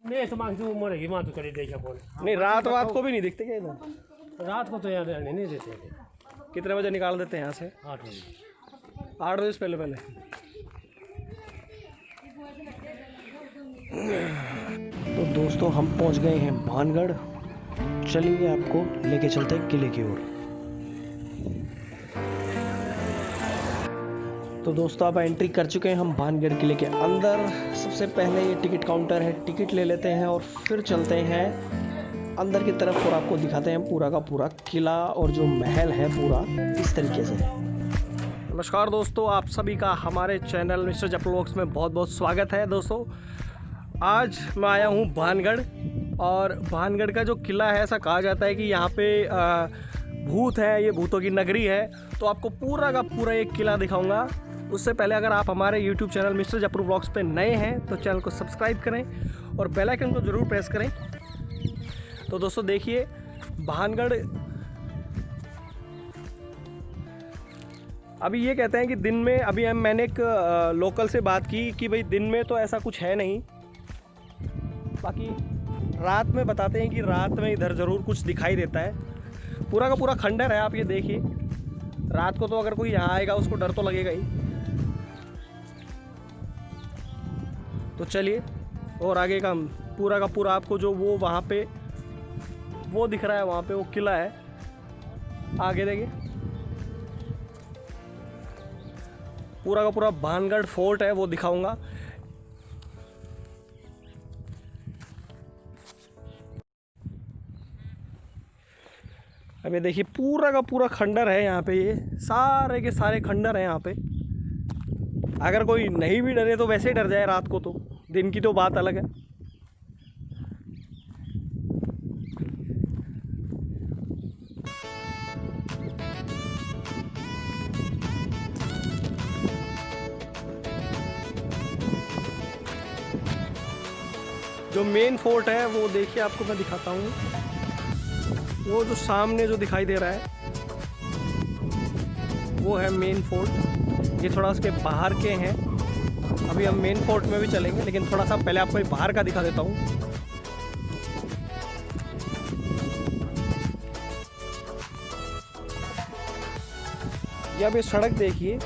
नहीं तो मांग मरेगी माँ तो करे देखा कौन। नहीं रात वात को भी नहीं दिखते क्या इधर? रात को तो यार रहने नहीं देते थे। कितने बजे निकाल देते हैं यहाँ से? 8 बजे। 8 बजे से पहले पहले। तो दोस्तों हम पहुँच गए हैं भानगढ़। चलिए आपको लेके चलते हैं किले की ओर। तो दोस्तों अब एंट्री कर चुके हैं हम भानगढ़ किले के अंदर। सबसे पहले ये टिकट काउंटर है, टिकट ले लेते हैं और फिर चलते हैं अंदर की तरफ और आपको दिखाते हैं पूरा का पूरा किला और जो महल है पूरा इस तरीके से। नमस्कार दोस्तों, आप सभी का हमारे चैनल मिस्टर जपल व्लॉग्स में बहुत बहुत स्वागत है। दोस्तों आज मैं आया हूँ भानगढ़ और भानगढ़ का जो किला है ऐसा कहा जाता है कि यहाँ पे भूत है, ये भूतों की नगरी है। तो आपको पूरा का पूरा एक किला दिखाऊंगा। उससे पहले अगर आप हमारे YouTube चैनल मिस्टर जपल व्लॉग्स पे नए हैं तो चैनल को सब्सक्राइब करें और बेल आइकन को ज़रूर प्रेस करें। तो दोस्तों देखिए भानगढ़, अभी ये कहते हैं कि दिन में, अभी मैंने एक लोकल से बात की कि भाई दिन में तो ऐसा कुछ है नहीं, बाकी रात में बताते हैं कि रात में इधर ज़रूर कुछ दिखाई देता है। पूरा का पूरा खंडर है, आप ये देखिए। रात को तो अगर कोई यहाँ आएगा उसको डर तो लगेगा ही। तो चलिए और आगे का पूरा आपको जो वो वहाँ पे वो दिख रहा है, वहाँ पे वो किला है, आगे देखिए पूरा का पूरा भानगढ़ फोर्ट है, वो दिखाऊंगा। अब ये देखिए पूरा का पूरा खंडर है यहाँ पे, ये सारे के सारे खंडर हैं यहाँ पे। अगर कोई नहीं भी डरे तो वैसे ही डर जाए रात को, तो दिन की तो बात अलग है। जो मेन फोर्ट है वो देखिए, आपको मैं दिखाता हूँ। वो जो सामने जो दिखाई दे रहा है वो है मेन फोर्ट। ये थोड़ा उसके बाहर के हैं। अभी हम मेन फोर्ट में भी चलेंगे, लेकिन थोड़ा सा पहले आपको बाहर का दिखा देता हूँ। ये अब ये सड़क देखिए,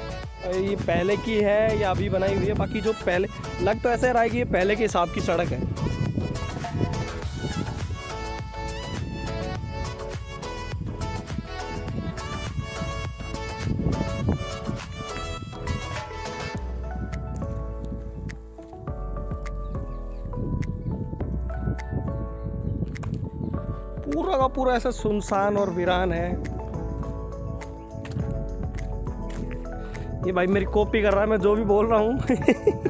ये पहले की है या अभी बनाई हुई है। बाकी जो पहले लग तो ऐसे रहा है कि ये पहले के हिसाब की सड़क है। पूरा का पूरा ऐसा सुनसान और वीरान है। ये भाई मेरी कॉपी कर रहा है, मैं जो भी बोल रहा हूँ।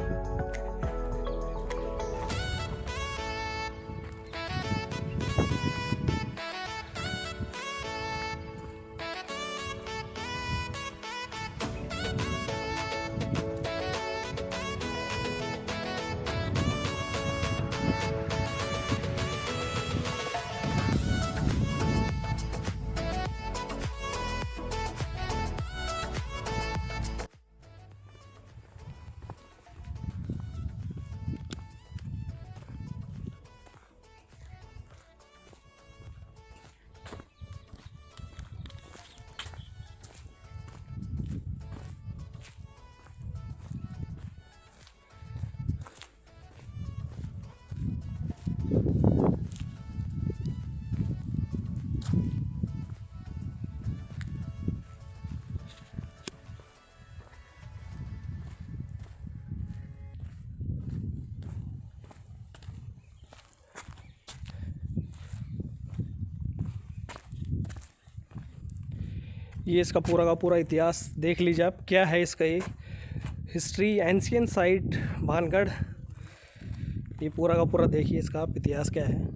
ये इसका पूरा का पूरा इतिहास देख लीजिए आप, क्या है इसका ये हिस्ट्री, एंशियंट साइट भानगढ़। ये पूरा का पूरा देखिए इसका आप इतिहास क्या है।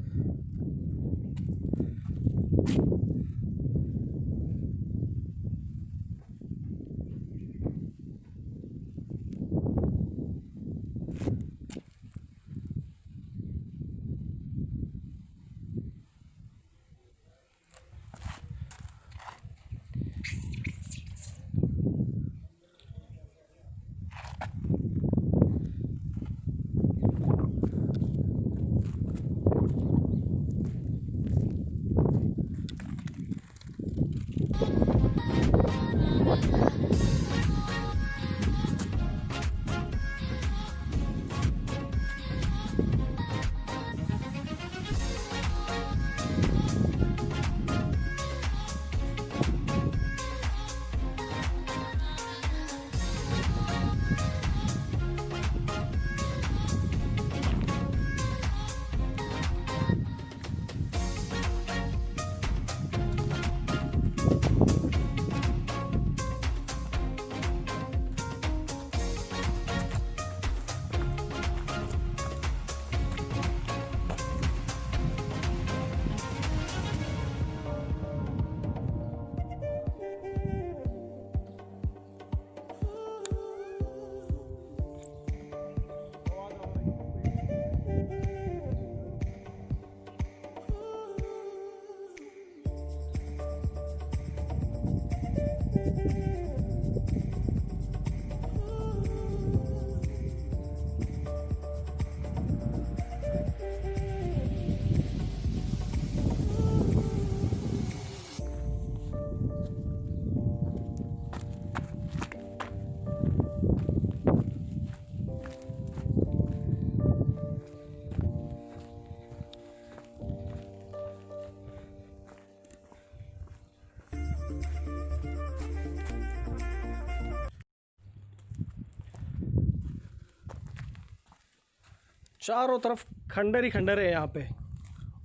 चारों तरफ खंडर ही खंडर है यहाँ पे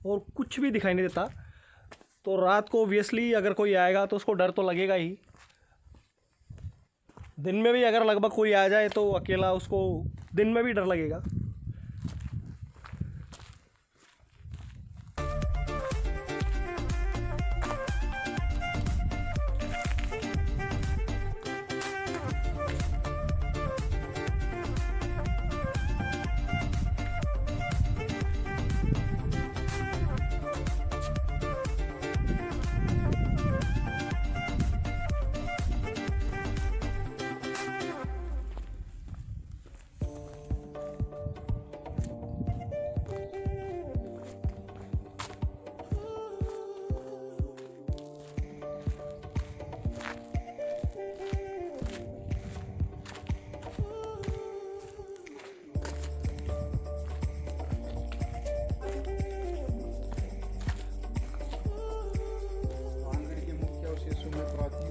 और कुछ भी दिखाई नहीं देता। तो रात को ऑब्वियसली अगर कोई आएगा तो उसको डर तो लगेगा ही। दिन में भी अगर लगभग कोई आ जाए तो अकेला उसको दिन में भी डर लगेगा।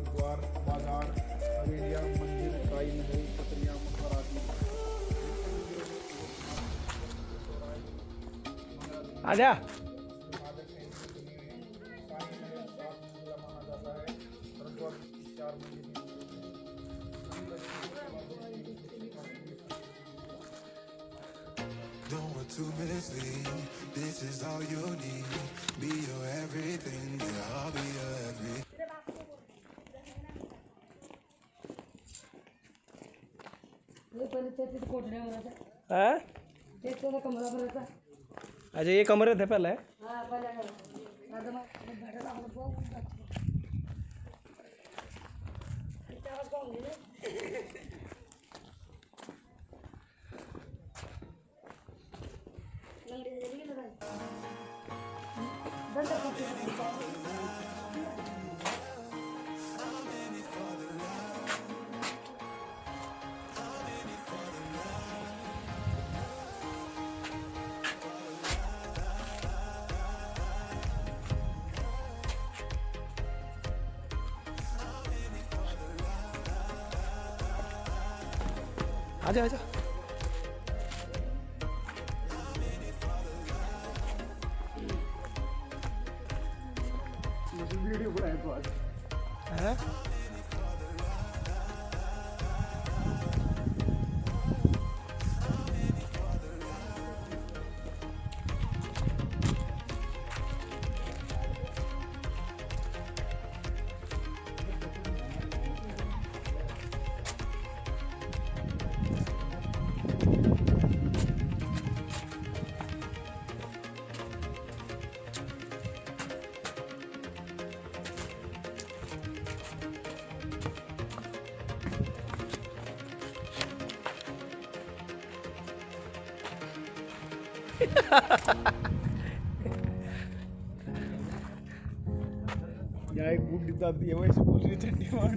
द्वार, बाजार, हवेलियां, मंदिर, काई महल, पटरियां, मकबरा आदि। आजा। Don't want to mislead. This is all you need. Be your everything. Yeah, I'll be your everything. है? अच्छा ये कमरे थे पहले। आजा आजा। वीडियो बनाए तो आज है? यहाँ एक बूढ़ी दादी है, वो ऐसे बोल रही है चट्टी मार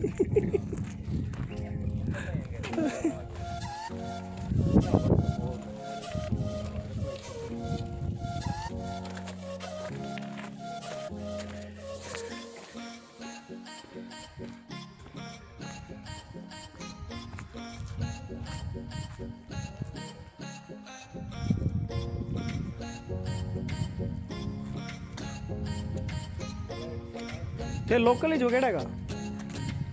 ते लोकल ही जो केड़ा का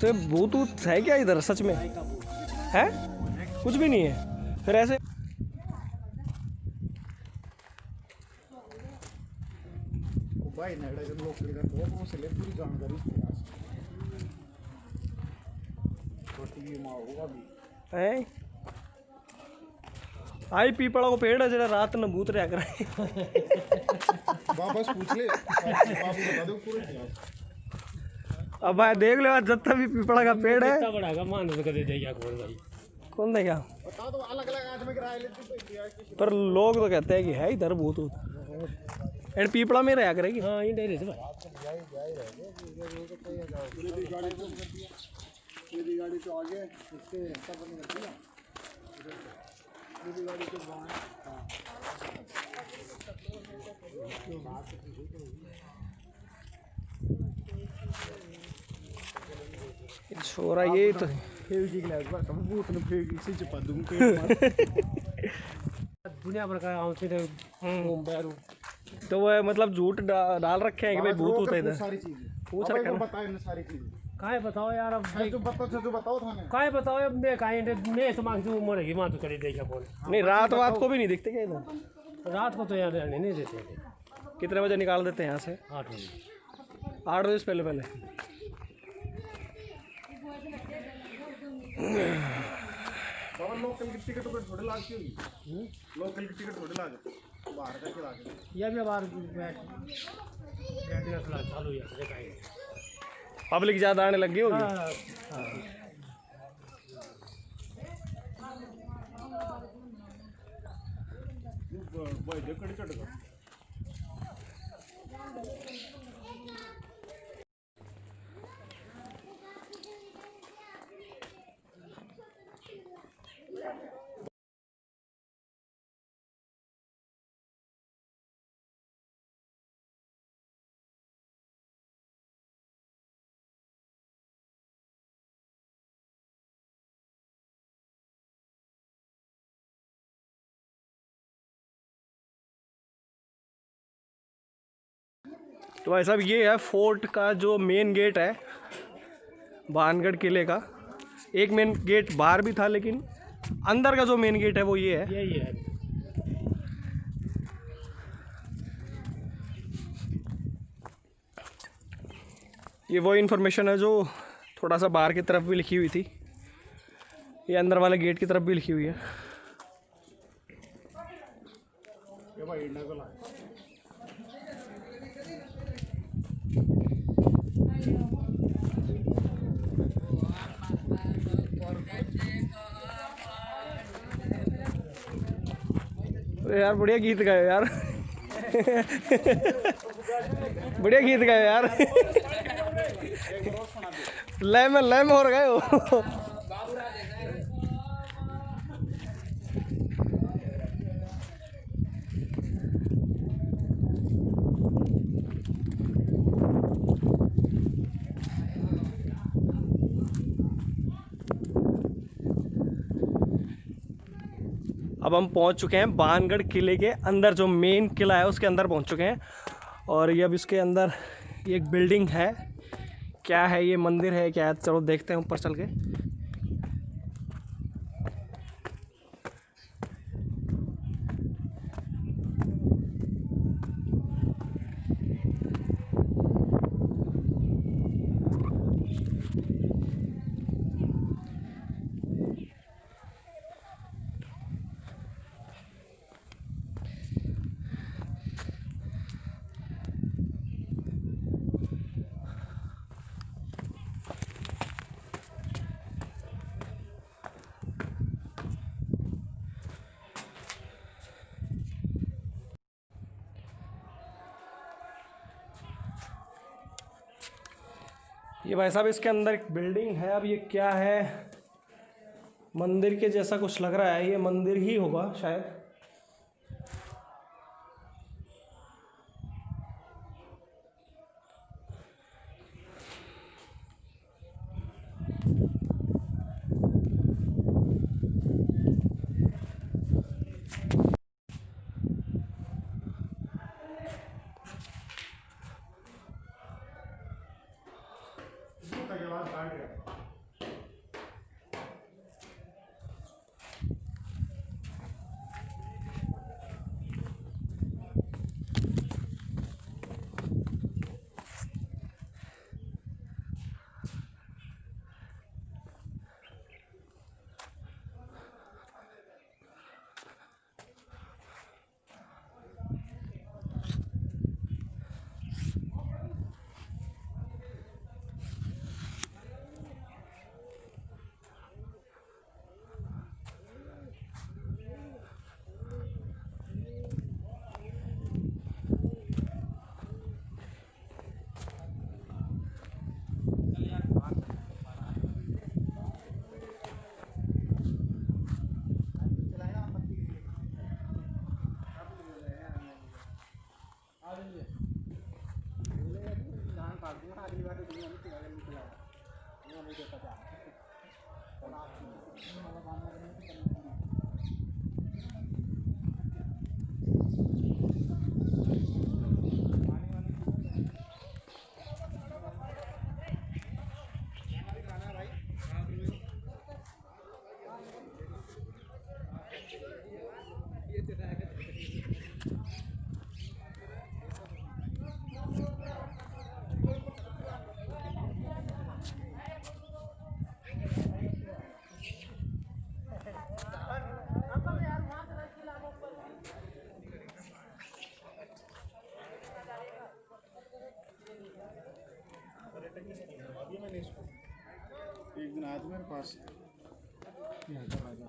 तो भूत ऊत है क्या इधर सच में है? कुछ भी नहीं है फिर ऐसे। भाई नेड़ा जब लोकल का तो वो से ले पूरी जानकारी छोटी माँ होगा भी है। आई पीपड़ा को पेड़ है जरा रात न भूत रहा करे। वापस पूछ ले, बाबू बता दो पूरे इतिहास। अब भाई देख लो जितना भी पीपड़ा का पेड़ है कितना बड़ा का मान तो करे देगा कौन भाई? कौन देगा? बता दो अलग अलग आज में किराए लेते तो इतिहास की। पर लोग तो कहते हैं कि है इधर भूत ऊत एंड पीपड़ा में रहा करेगी। हाँ ये डेरे से भाई मेरी गाड़ी तो आगे इससे सब बंद करती है मेरी गाड़ी तो छोरा ये तो फेविक ग्लास पर सब भूत ने फेविक से चिपा दूं पेड़ मार दुनिया भर का आउं फिर घूम बैरू तो वो मतलब झूठ डाल रखे हैं कि भाई भूत होता है इधर। सारी चीजें पूछ अब रखा को है ना। बताओ इन सारी चीजें काहे बताओ यार अब भाई जो बताओ थाने काहे बताओ अब मैं काहे मैं तो मांग तू मरेगी मां तो करे देखा कौन नहीं रात वात को भी नहीं दिखते क्या इधर? रात को तो यार रहने नहीं देते कितने बजे निकाल देते हैं यहाँ से? 8 बजे 8 बजे से पहले पहले। बाबा लोकल की टिकट थोड़ी लागती होगी। लोकल की टिकट थोड़ी लागे बाहर का क्या लागे ये भी बाहर बैठने का चालू है देखाएंगे। पब्लिक ज़्यादा आने लगी होगी। हाँ भाई देखो टिकट का तो भाई साहब ये है फोर्ट का जो मेन गेट है भानगढ़ किले का। एक मेन गेट बाहर भी था लेकिन अंदर का जो मेन गेट है वो ये है। यही है। ये वो इन्फॉर्मेशन है जो थोड़ा सा बाहर की तरफ भी लिखी हुई थी, ये अंदर वाले गेट की तरफ भी लिखी हुई है। ये भाई इंडिया को लाए अरे यार बढ़िया गीत गाए यार। बढ़िया गीत गाए यार। लय में और गए हो। अब हम पहुंच चुके हैं भानगढ़ किले के अंदर, जो मेन किला है उसके अंदर पहुंच चुके हैं। और ये अब इसके अंदर ये एक बिल्डिंग है, क्या है ये मंदिर है क्या है, चलो देखते हैं ऊपर चल के। ये भाई साहब इसके अंदर एक बिल्डिंग है। अब ये क्या है, मंदिर के जैसा कुछ लग रहा है, ये मंदिर ही होगा शायद। आया था मेरे पास। यहाँ का राजा।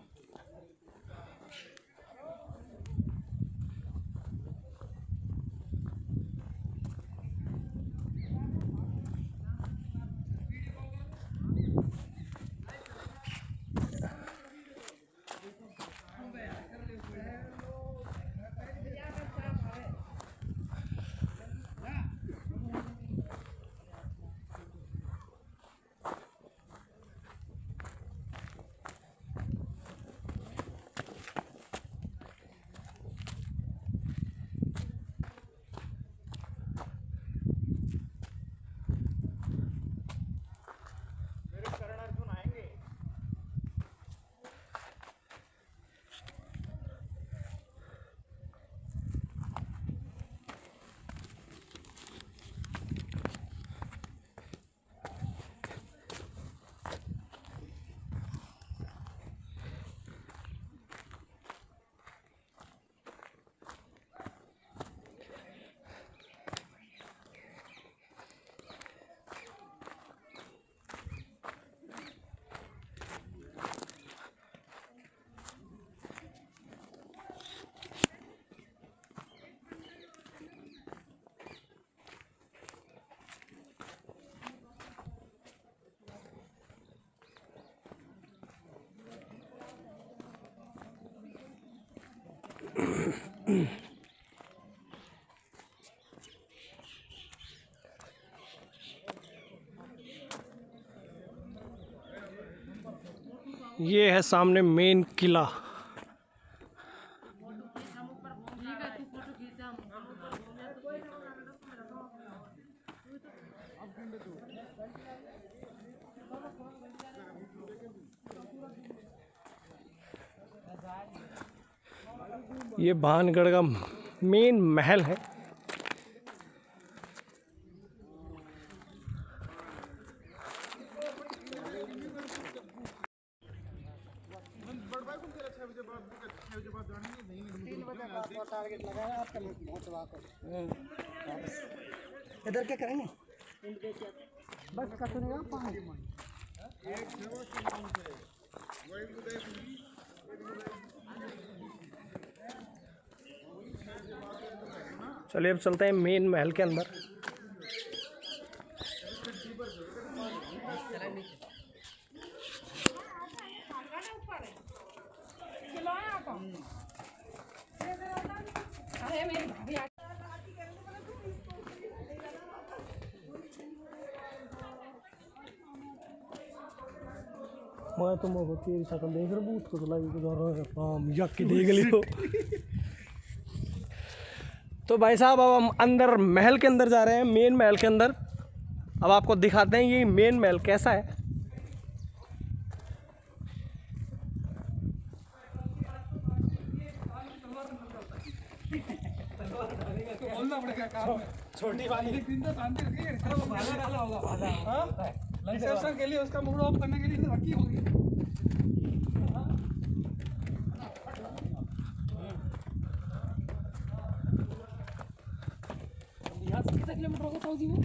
ये है सामने मेन किला। ये भानगढ़ का मेन महल है। इधर क्या करेंगे? बस कटने पानी। चलिए अब चलते हैं मेन महल के अंदर। मैं तो मोह तेरी शक्ल देख रहा भूत को तो लगी गुजार यक के देख लियो। तो भाई साहब अब हम अंदर महल के अंदर जा रहे हैं, मेन महल के अंदर। अब आपको दिखाते हैं ये मेन महल कैसा है। छोटी वाली एक दिन तो शांति रखिए। अरे वो भाला डाला होगा, भाला। हाँ? रिसेप्शन के लिए उसका मूड ऑफ करने के लिए तो रखी होगी। यहाँ से कितना किलोमीटर होगा सऊदी वो?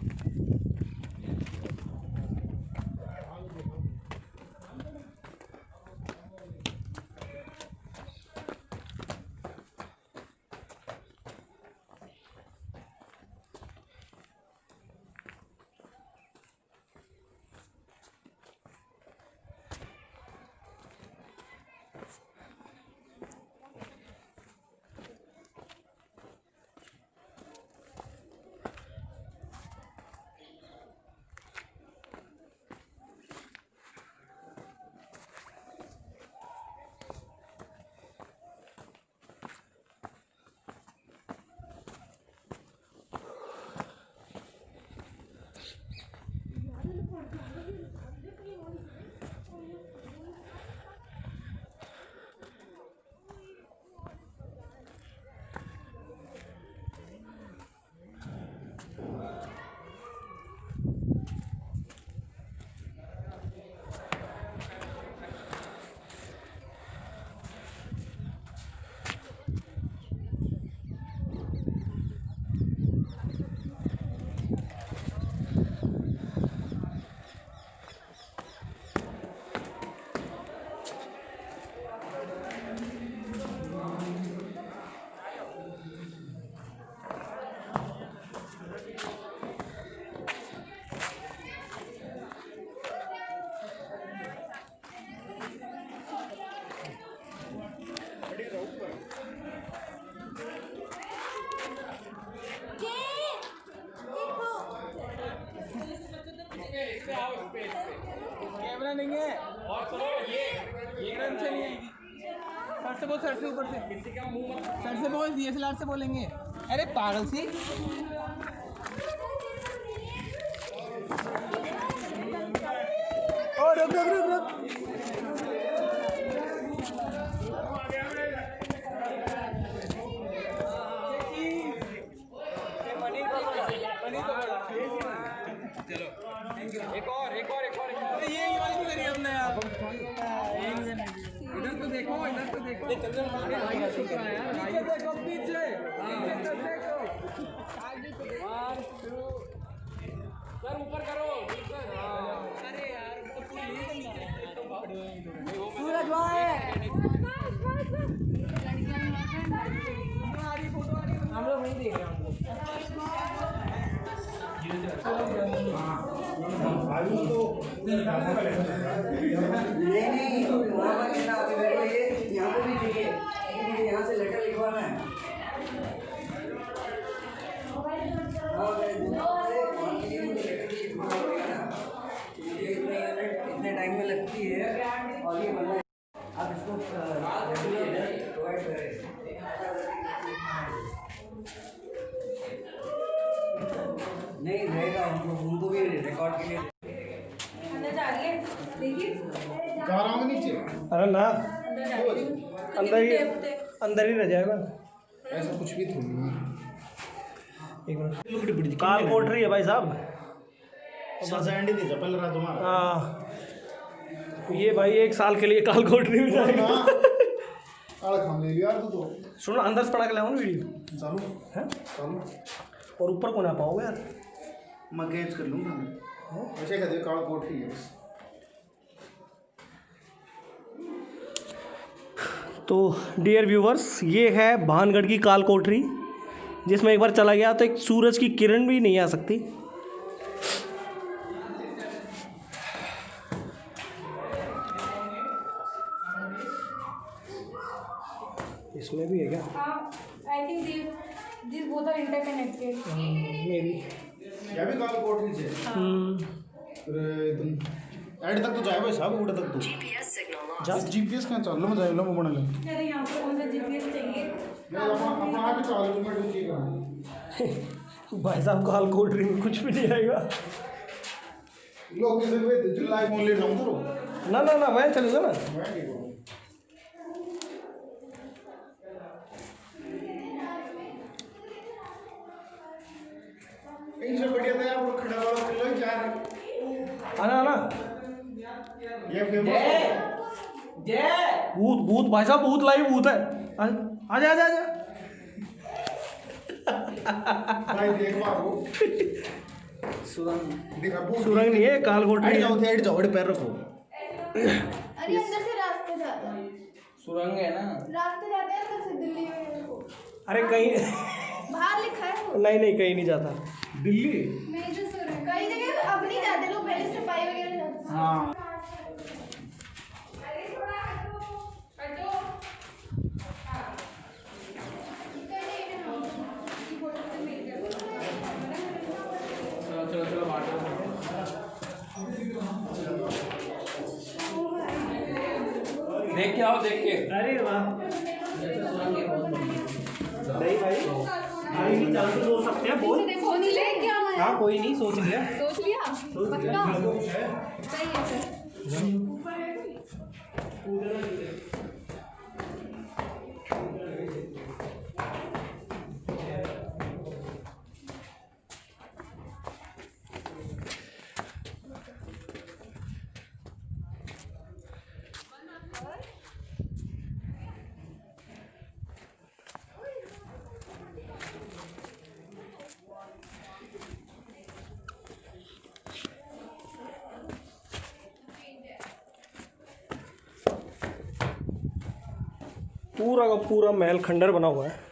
नहीं है। एक रन से नहीं आएगी। सर से बोल, सर से ऊपर से, सर से बोल, DSLR से बोलेंगे। अरे पागल सी। ओ रुक रुक रुक रुक। चलो एक और ये वाली भी करी हमने यार। इधर तो देखो, इधर तो देखो, पीछे देखो, पीछे देखो। 1 2 सर ऊपर करो सर। अरे यार वो तो सूरज भाई हम लोग नहीं देख रहे हैं। नहीं वहाँ पर कहना अभी मेरे को ये यहाँ पे भी चाहिए, मुझे यहाँ से लेटर लिखवाना है। हाँ मुझे इतने टाइम में लगती है और ये बंदा आप इसको प्रोवाइड करें। नहीं रहेगा, उनको भी रिकॉर्ड के लिए जा रहा हूँ नीचे। अरे ना, अंदर ही रह जाएगा। ऐसा कुछ भी थोड़ी है। एक मिनट, काल कोठरी है भाई साहब। सैंडी दे जा पहले रात में। हाँ, ये भाई 1 साल के लिए काल कोठरी में जाएगा। हम ले लिया यार तू तो। सुनो, अंदर से पड़ा के लाओ ना वीडियो। चालू हैं? चालू। और ऊपर को ना पाओगे यार। मैं कैच कर लूँगा। ऐसे कहते काल कोठरी है बस। तो डियर व्यूवर्स, ये है भानगढ़ की काल कोठरी, जिसमें एक बार चला गया तो एक सूरज की किरण भी नहीं आ सकती। इसमें भी है क्या? I think these both are interconnected. मेरी ये भी काल कोठरी से। ऐड तक तो जाए भाई साहब, उड़ तक तो। जीपीएस कहाँ चालू में जाएगा वो बना ले। अरे यहाँ पे कौन सा GPS चाहिए? मैं अपना आप ही चालू में ढूंढ के भाई साहब काल कोठरी में कुछ भी नहीं आएगा। लोकेशन पे जो लाइव ऑन ले जाऊँ तो ना ना ना, मैं चले जाना। मैं ठीक हूँ। इनसे बढ़िया था आप खड़ा वाला किलो चार। आना आना। ये फेमस भूत भूत भाई साहब, भूत लाइव भूत है। आजा आजा आजा। भाई देख बाबू सुरंग देखा सुरंग नहीं है, काल कोठरी है। ऐड जाओ पैर रखो। अरे अंदर से रास्ते जाते हैं, सुरंग है ना। रास्ते जाते हैं अंदर से दिल्ली में। अरे कहीं बाहर लिखा है वो। नहीं नहीं, कहीं नहीं जाता। दिल्ली मेजर सुरंग कई जगह अब नहीं जाते लोग, पहले सफाई वगैरह जाते हैं। हाँ चलो चलो बांटो। देख के आओ, देख के। अरे वाह, नहीं भाई नहीं चालू तो हो सकते हैं। बोल। सोच ले क्या मैं? हाँ कोई नहीं, सोच लिया। सोच लिया पक्का सही है सर। पूरा का पूरा महल खंडर बना हुआ है।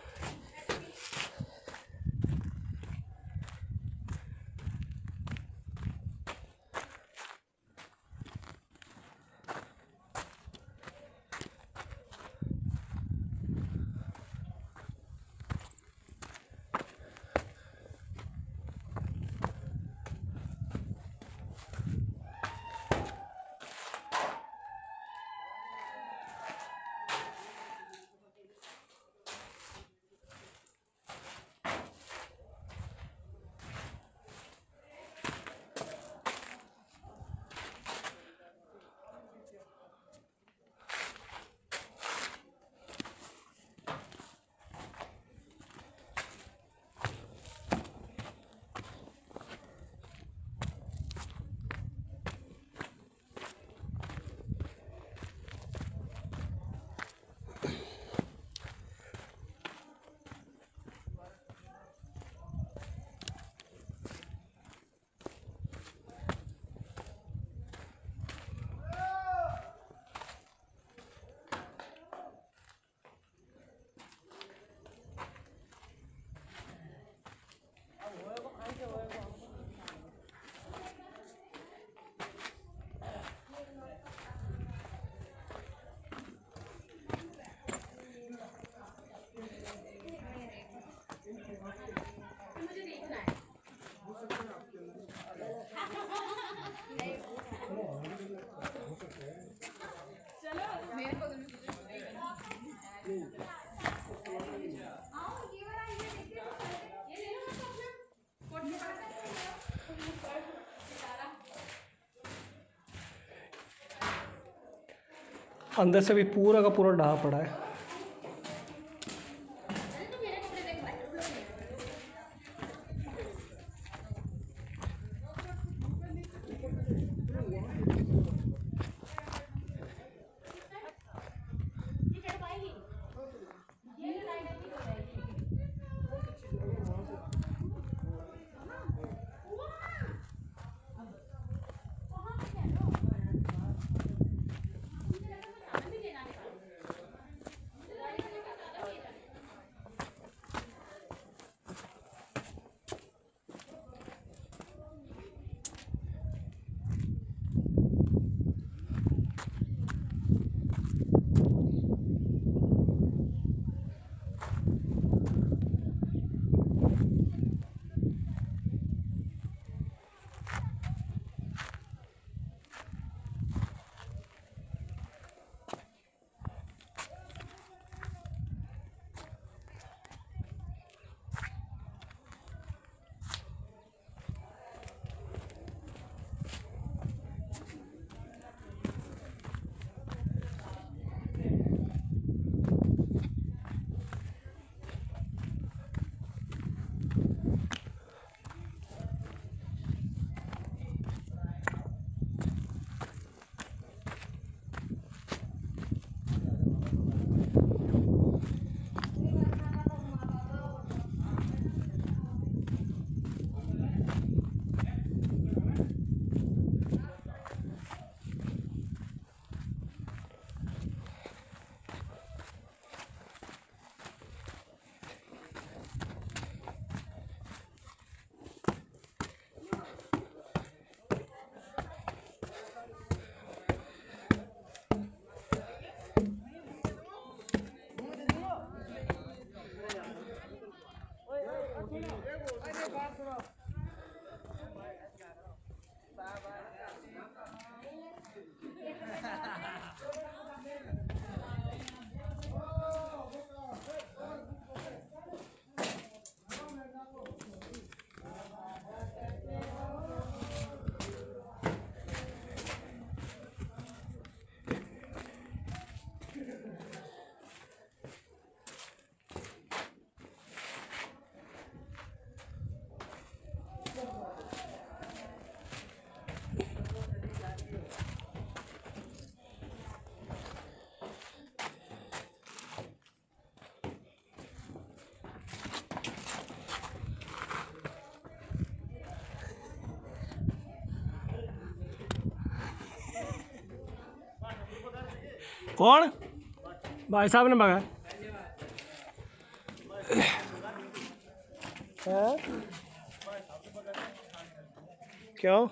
अंदर से भी पूरा का पूरा ढहा पड़ा है। कौन भाई साहब ने मंगाया? क्यों?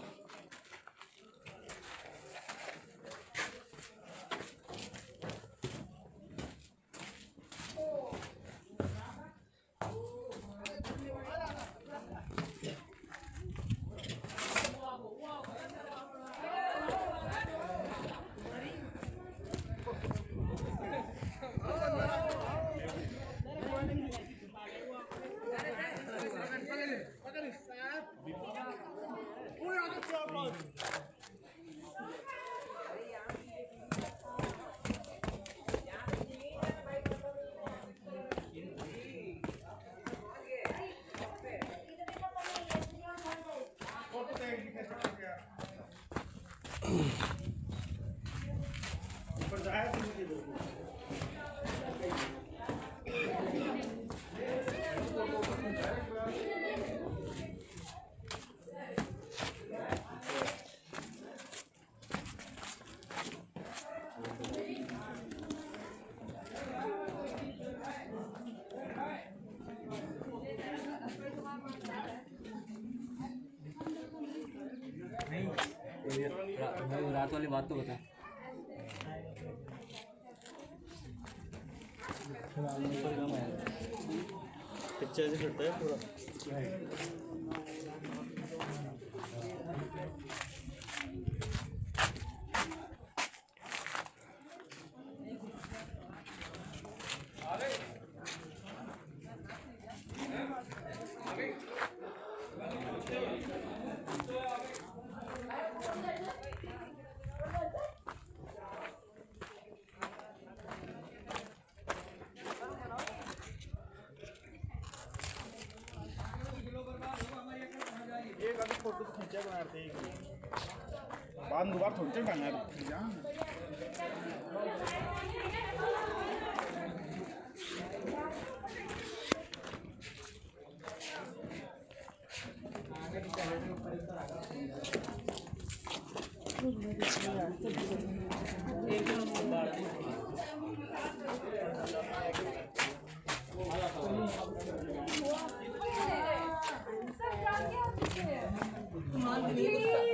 रात वाली बात तो बता। पिक्चर से फिरता है पूरा। फोटो तो खींचा बना रहे थे बाद दोबारा थोड़ी चल टांगा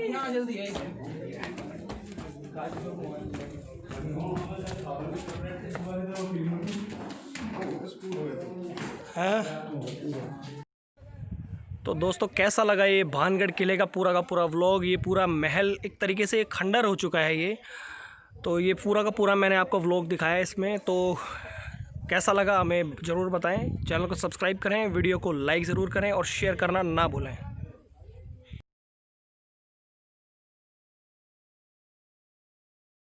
यहाँ जल्दी है तो दोस्तों कैसा लगा ये भानगढ़ किले का पूरा व्लॉग। ये पूरा महल एक तरीके से खंडर हो चुका है ये। तो ये पूरा का पूरा मैंने आपको व्लॉग दिखाया इसमें। तो कैसा लगा हमें ज़रूर बताएं। चैनल को सब्सक्राइब करें, वीडियो को लाइक ज़रूर करें और शेयर करना ना भूलें।